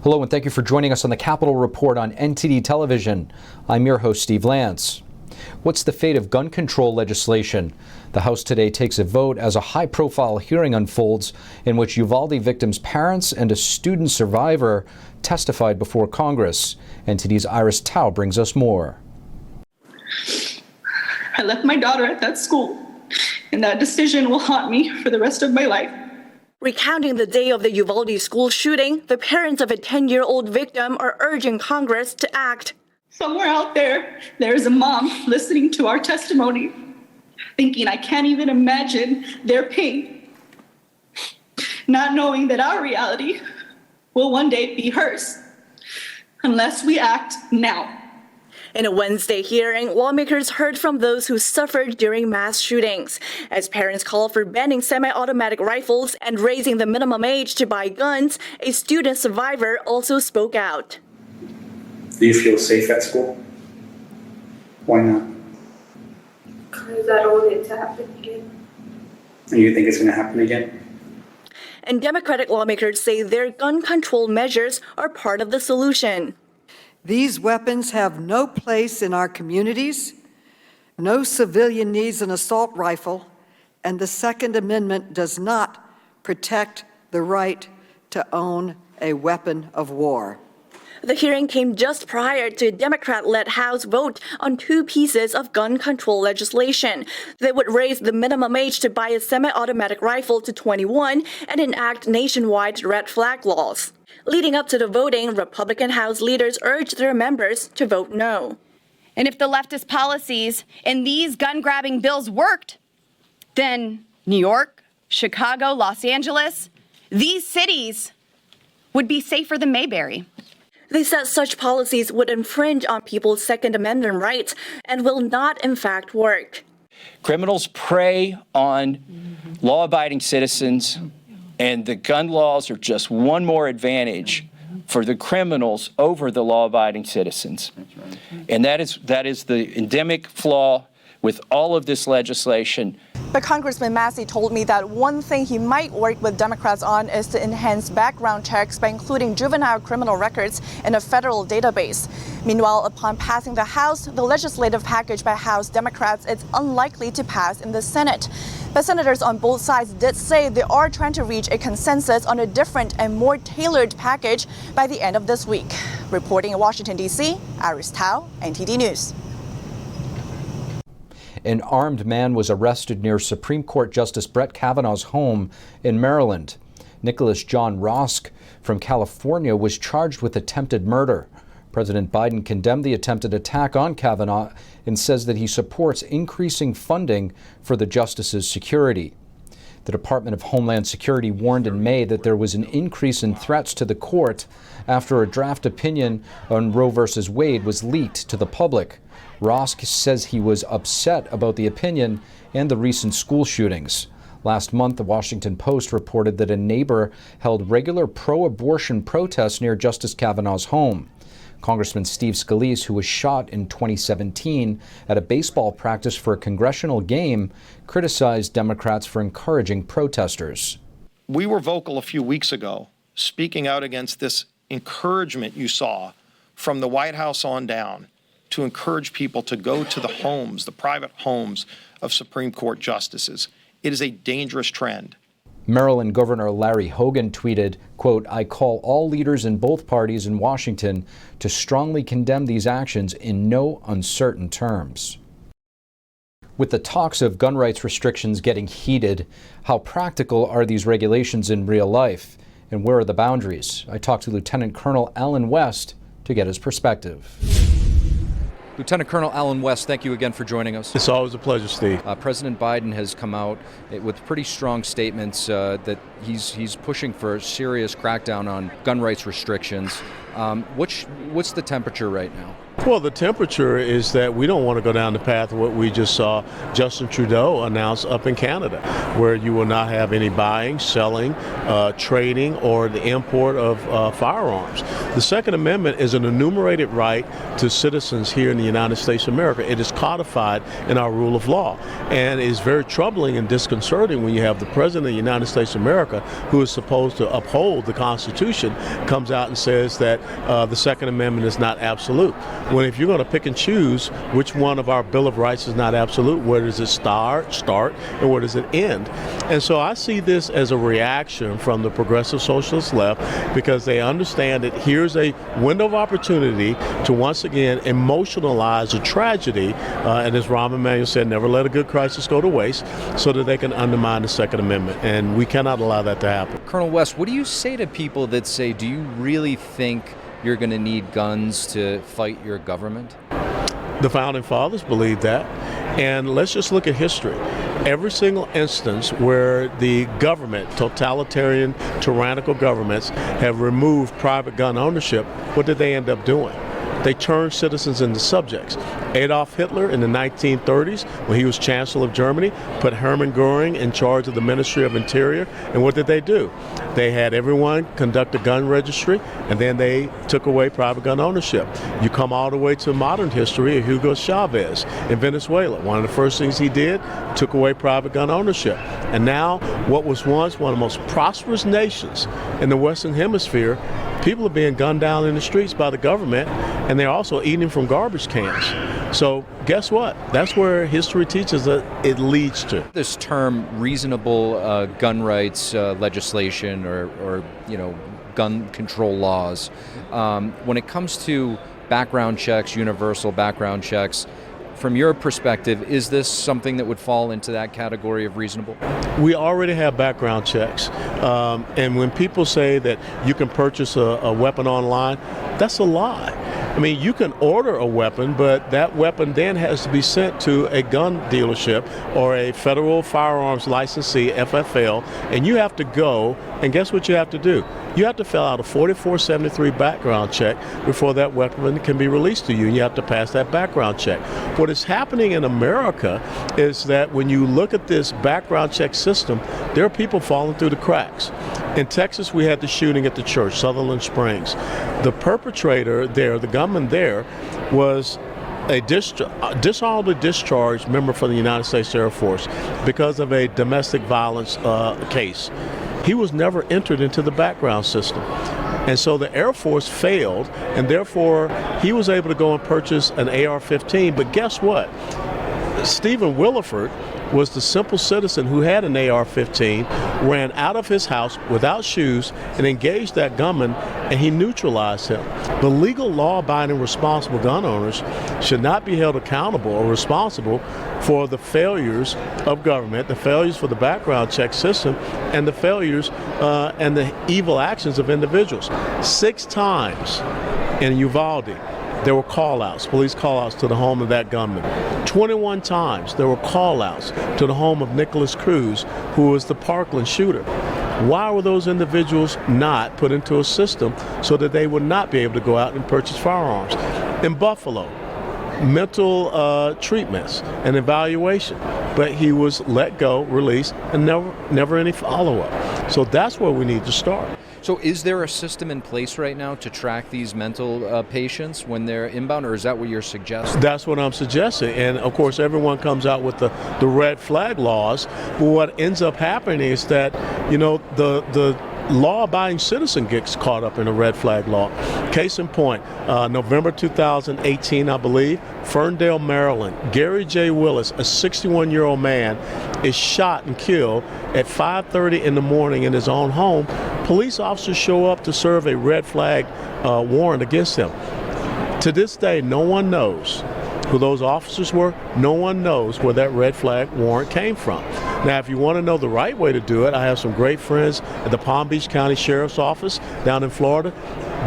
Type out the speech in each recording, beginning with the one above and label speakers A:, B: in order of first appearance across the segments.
A: Hello and thank you for joining us on the Capitol Report on NTD television. I'm your host, Steve Lance. What's the fate of gun control legislation? The House today takes a vote as a high-profile hearing unfolds in which Uvalde victims' parents and a student survivor testified before Congress. NTD's Iris Tao brings us more.
B: I left my daughter at that school, and that decision will haunt me for the rest of my life.
C: Recounting the day of the Uvalde school shooting, the parents of a 10-year-old victim are urging Congress to act.
B: Somewhere out there, there's a mom listening to our testimony, thinking I can't even imagine their pain, not knowing that our reality will one day be hers, unless we act now.
C: In a Wednesday hearing, lawmakers heard from those who suffered during mass shootings. As parents call for banning semi-automatic rifles and raising the minimum age to buy guns, a student survivor also spoke out.
D: Do you feel safe at school? Why not?
E: Because I don't want it to happen again.
D: And you think it's going to happen again?
C: And Democratic lawmakers say their gun control measures are part of the solution.
F: These weapons have no place in our communities. No civilian needs an assault rifle, and the Second Amendment does not protect the right to own a weapon of war.
C: The hearing came just prior to a Democrat-led House vote on two pieces of gun control legislation that would raise the minimum age to buy a semi-automatic rifle to 21 and enact nationwide red flag laws. Leading up to the voting, Republican House leaders urged their members to vote no.
G: And if the leftist policies in these gun-grabbing bills worked, then New York, Chicago, Los Angeles, these cities would be safer than Mayberry.
C: They said such policies would infringe on people's Second Amendment rights and will not, in fact, work.
H: Criminals prey on law-abiding citizens, and the gun laws are just one more advantage for the criminals over the law-abiding citizens. And that is the endemic flaw with all of this legislation.
I: But Congressman Massey told me that one thing he might work with Democrats on is to enhance background checks by including juvenile criminal records in a federal database. Meanwhile, upon passing the House, the legislative package by House Democrats is unlikely to pass in the Senate. But senators on both sides did say they are trying to reach a consensus on a different and more tailored package by the end of this week. Reporting in Washington, D.C., Iris Tao, NTD News.
A: An armed man was arrested near Supreme Court Justice Brett Kavanaugh's home in Maryland. Nicholas John Rosk from California was charged with attempted murder. President Biden condemned the attempted attack on Kavanaugh and says that he supports increasing funding for the justice's security. The Department of Homeland Security warned in May that there was an increase in threats to the court after a draft opinion on Roe v. Wade was leaked to the public. Rosk says he was upset about the opinion and the recent school shootings. Last month, the Washington Post reported that a neighbor held regular pro-abortion protests near Justice Kavanaugh's home. Congressman Steve Scalise, who was shot in 2017 at a baseball practice for a congressional game, criticized Democrats for encouraging protesters.
J: We were vocal a few weeks ago, speaking out against this encouragement you saw from the White House on down to encourage people to go to the homes, the private homes of Supreme Court justices. It is a dangerous trend.
A: Maryland Governor Larry Hogan tweeted, quote, "I call all leaders in both parties in Washington to strongly condemn these actions in no uncertain terms." With the talks of gun rights restrictions getting heated, how practical are these regulations in real life? And where are the boundaries? I talked to Lieutenant Colonel Alan West to get his perspective. Lieutenant Colonel Alan West, thank you again for joining us.
K: It's always a pleasure, Steve.
A: President Biden has come out with pretty strong statements that he's pushing for a serious crackdown on gun rights restrictions. What's the temperature right now?
K: Well, the temperature is that we don't want to go down the path of what we just saw Justin Trudeau announce up in Canada, where you will not have any buying, selling, trading, or the import of firearms. The Second Amendment is an enumerated right to citizens here in the United States of America. It is codified in our rule of law, and it's very troubling and disconcerting when you have the President of the United States of America, who is supposed to uphold the Constitution, comes out and says that the Second Amendment is not absolute. When if you're going to pick and choose which one of our Bill of Rights is not absolute, where does it start, and where does it end? And so I see this as a reaction from the progressive socialist left, because they understand that here's a window of opportunity to once again emotionalize a tragedy, and as Rahm Emanuel said, never let a good crisis go to waste, so that they can undermine the Second Amendment, and we cannot allow that to happen.
A: Colonel West, what do you say to people that say, do you really think you're going to need guns to fight your government?
K: The Founding Fathers believed that, and let's just look at history. Every single instance where the government, totalitarian, tyrannical governments, have removed private gun ownership, what did they end up doing? They turned citizens into subjects. Adolf Hitler in the 1930s, when he was Chancellor of Germany, put Hermann Goering in charge of the Ministry of Interior, and what did they do? They had everyone conduct a gun registry, and then they took away private gun ownership. You come all the way to modern history of Hugo Chavez in Venezuela. One of the first things he did, took away private gun ownership. And now, what was once one of the most prosperous nations in the Western Hemisphere, people are being gunned down in the streets by the government, and they're also eating from garbage cans. So guess what? That's where history teaches that it leads to.
A: This term reasonable gun rights legislation or gun control laws, when it comes to background checks, universal background checks, from your perspective, is this something that would fall into that category of reasonable?
K: We already have background checks. And when people say that you can purchase a weapon online, that's a lie. I mean, you can order a weapon, but that weapon then has to be sent to a gun dealership or a federal firearms licensee, FFL, and you have to go, and guess what you have to do? You have to fill out a 4473 background check before that weapon can be released to you, and you have to pass that background check. What is happening in America is that when you look at this background check system, there are people falling through the cracks. In Texas, we had the shooting at the church, Sutherland Springs. The perpetrator there, the gunman there, was a dishonorably discharged member from the United States Air Force because of a domestic violence case. He was never entered into the background system. And so the Air Force failed, and therefore he was able to go and purchase an AR-15. But guess what? Stephen Williford was the simple citizen who had an AR-15, ran out of his house without shoes and engaged that gunman, and he neutralized him. The legal, law-abiding, responsible gun owners should not be held accountable or responsible for the failures of government, the failures for the background check system, and the failures and the evil actions of individuals. 6 times in Uvalde, there were call-outs, police call-outs to the home of that gunman. 21 times there were call-outs to the home of Nicholas Cruz, who was the Parkland shooter. Why were those individuals not put into a system so that they would not be able to go out and purchase firearms? In Buffalo, mental treatments and evaluation, but he was let go, released, and never any follow-up. So that's where we need to start.
A: So is there a system in place right now to track these mental patients when they're inbound, or is that what you're suggesting?
K: That's what I'm suggesting. And of course, everyone comes out with the red flag laws. But what ends up happening is that, the law-abiding citizen gets caught up in a red flag law. Case in point, November 2018, I believe, Ferndale, Maryland, Gary J. Willis, a 61-year-old man, is shot and killed at 5:30 in the morning in his own home. Police officers show up to serve a red flag warrant against him. To this day, no one knows who those officers were. No one knows where that red flag warrant came from. Now, if you want to know the right way to do it, I have some great friends at the Palm Beach County Sheriff's Office down in Florida.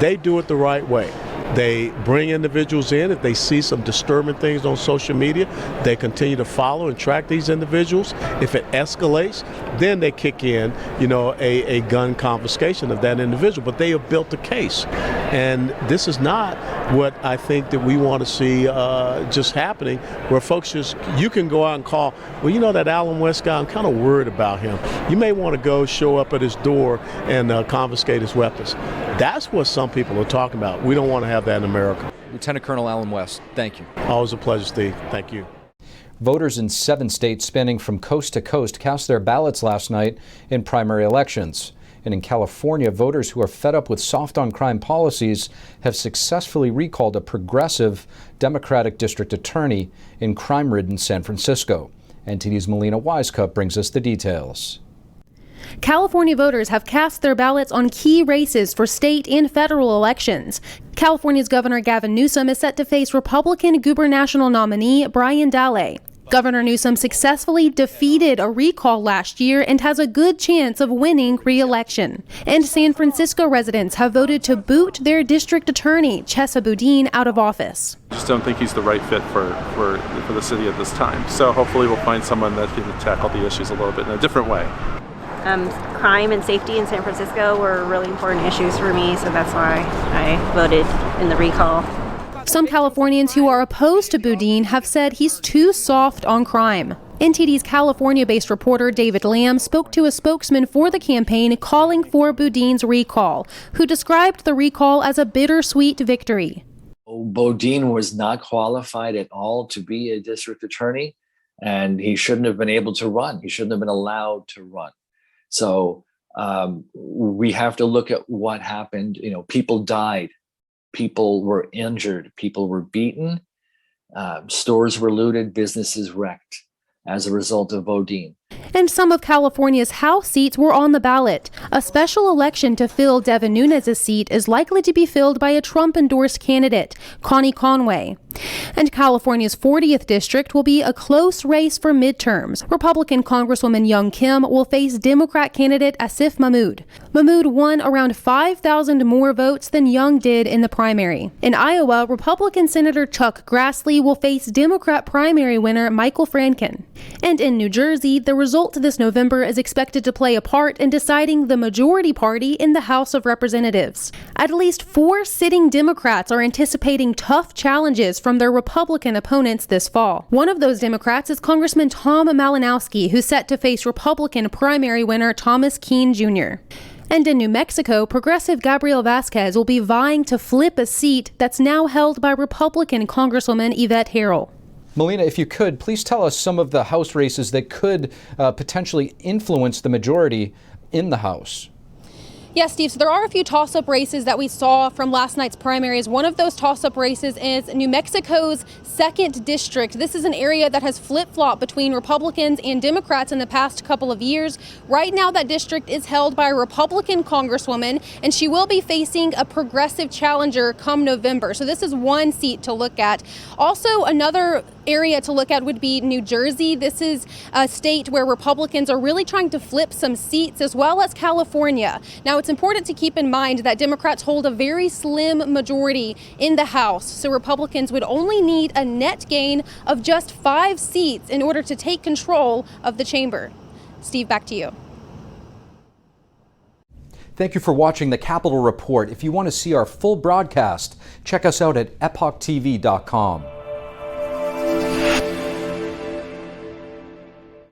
K: They do it the right way. They bring individuals in. If they see some disturbing things on social media, they continue to follow and track these individuals. If it escalates, then they kick in, a gun confiscation of that individual. But they have built a case. And this is not what I think that we want to see just happening, where folks you can go out and call, that Allen West guy, I'm kind of worried about him. You may want to go show up at his door and confiscate his weapons. That's what some people are talking about. We don't want to have that in America.
A: Lieutenant Colonel Alan West, thank you.
K: Always a pleasure, Steve. Thank you.
A: Voters in 7 states spanning from coast to coast cast their ballots last night in primary elections. And in California, voters who are fed up with soft-on-crime policies have successfully recalled a progressive Democratic district attorney in crime-ridden San Francisco. NTD's Melina Wisecup brings us the details.
L: California voters have cast their ballots on key races for state and federal elections. California's Governor Gavin Newsom is set to face Republican gubernatorial nominee Brian Dahle. Governor Newsom successfully defeated a recall last year and has a good chance of winning re-election. And San Francisco residents have voted to boot their district attorney, Chesa Boudin, out of office.
M: I just don't think he's the right fit for the city at this time. So hopefully we'll find someone that can tackle the issues a little bit in a different way.
N: Crime and safety in San Francisco were really important issues for me, so that's why I voted in the recall.
L: Some Californians who are opposed to Boudin have said he's too soft on crime. NTD's California-based reporter David Lamb spoke to a spokesman for the campaign calling for Boudin's recall, who described the recall as a bittersweet victory.
O: Boudin was not qualified at all to be a district attorney, and he shouldn't have been able to run. He shouldn't have been allowed to run. So we have to look at what happened. You know, people died, people were injured, people were beaten, stores were looted, businesses wrecked as a result of Boudin.
L: And some of California's House seats were on the ballot. A special election to fill Devin Nunes' seat is likely to be filled by a Trump-endorsed candidate, Connie Conway. And California's 40th district will be a close race for midterms. Republican Congresswoman Young Kim will face Democrat candidate Asif Mahmood. Mahmood won around 5,000 more votes than Young did in the primary. In Iowa, Republican Senator Chuck Grassley will face Democrat primary winner Michael Franken. And in New Jersey, the result this November is expected to play a part in deciding the majority party in the House of Representatives. At least 4 sitting Democrats are anticipating tough challenges from their Republican opponents this fall. One of those Democrats is Congressman Tom Malinowski, who's set to face Republican primary winner Thomas Keene Jr. And in New Mexico, progressive Gabriel Vasquez will be vying to flip a seat that's now held by Republican Congresswoman Yvette Harrell.
A: Melina, if you could, please tell us some of the House races that could potentially influence the majority in the House.
L: Yes, Steve, so there are a few toss-up races that we saw from last night's primaries. One of those toss-up races is New Mexico's 2nd district. This is an area that has flip-flopped between Republicans and Democrats in the past couple of years. Right now, that district is held by a Republican congresswoman, and she will be facing a progressive challenger come November. So this is one seat to look at. Also, another area to look at would be New Jersey. This is a state where Republicans are really trying to flip some seats, as well as California. Now, it's important to keep in mind that Democrats hold a very slim majority in the House, so Republicans would only need a net gain of just 5 seats in order to take control of the chamber. Steve, back to you.
A: Thank you for watching the Capitol Report. If you want to see our full broadcast, check us out at epochtv.com.